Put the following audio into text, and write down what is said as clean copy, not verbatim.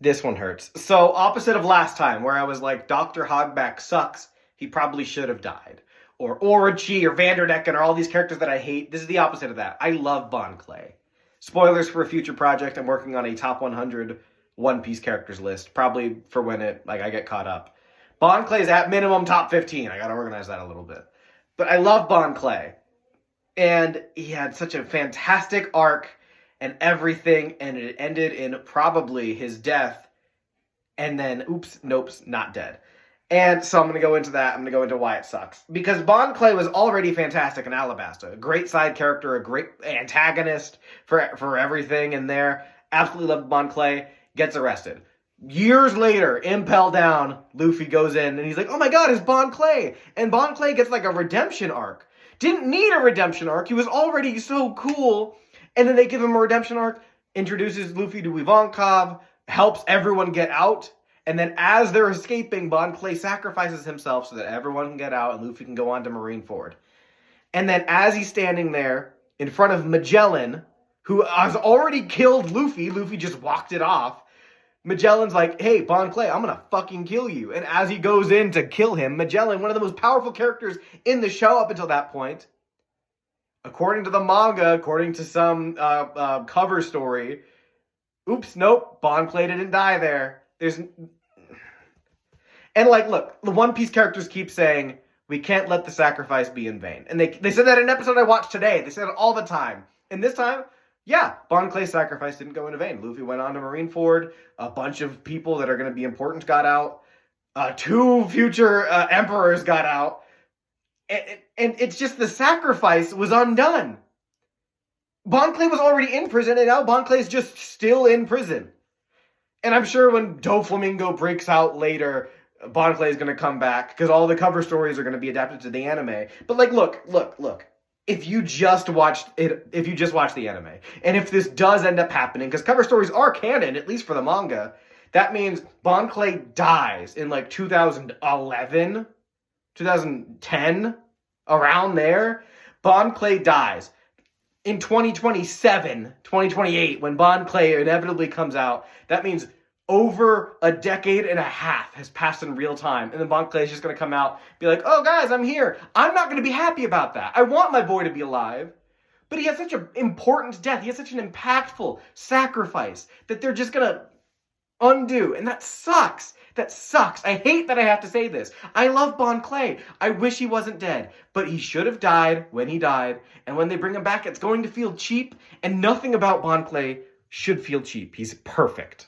This one hurts. So, opposite of last time, where I was like, Dr. Hogback sucks, he probably should have died. Or Orochi or Vanderdecken or all these characters that I hate. This is the opposite of that. I love Bon Clay. Spoilers for a future project. I'm working on a top 100 One Piece characters list. Probably for when I get caught up. Bon Clay's at minimum top 15. I gotta organize that a little bit. But I love Bon Clay. And he had such a fantastic arc and everything, and it ended in probably his death. And then, oops, nope, not dead. And so I'm going to go into that. I'm going to go into why it sucks. Because Bon Clay was already fantastic in Alabasta. A great side character, a great antagonist for everything in there. Absolutely loved Bon Clay. Gets arrested. Years later, Impel Down, Luffy goes in and he's like, oh my god, it's Bon Clay. And Bon Clay gets like a redemption arc. Didn't need a redemption arc. He was already so cool. And then they give him a redemption arc, introduces Luffy to Ivankov, helps everyone get out. And then as they're escaping, Bon Clay sacrifices himself so that everyone can get out and Luffy can go on to Marineford. And then as he's standing there in front of Magellan, who has already killed Luffy, Luffy just walked it off. Magellan's like, hey, Bon Clay, I'm gonna fucking kill you. And as he goes in to kill him, Magellan, one of the most powerful characters in the show up until that point, according to the manga, according to some cover story, oops, nope, Bon Clay didn't die there. And like, look, the One Piece characters keep saying, we can't let the sacrifice be in vain. And they said that in an episode I watched today. They said it all the time. And this time, yeah, Bon Clay's sacrifice didn't go in vain. Luffy went on to Marineford. A bunch of people that are going to be important got out. 2 future emperors got out. And it's just the sacrifice was undone. Bon Clay was already in prison, and now Bon Clay's just still in prison. And I'm sure when Doflamingo breaks out later, Bon Clay is going to come back, because all the cover stories are going to be adapted to the anime. But like, look. If you just watched the anime, and if this does end up happening, because cover stories are canon, at least for the manga, that means Bon Clay dies in like 2011, 2010, around there. Bon Clay dies. In 2027, 2028, when Bon Clay inevitably comes out, that means over a decade and a half has passed in real time. And then Bon Clay is just going to come out, be like, oh guys, I'm here. I'm not going to be happy about that. I want my boy to be alive. But he had such an important death. He had such an impactful sacrifice that they're just going to undo. And that sucks. That sucks. I hate that I have to say this. I love Bon Clay. I wish he wasn't dead. But he should have died when he died. And when they bring him back, it's going to feel cheap. And nothing about Bon Clay should feel cheap. He's perfect.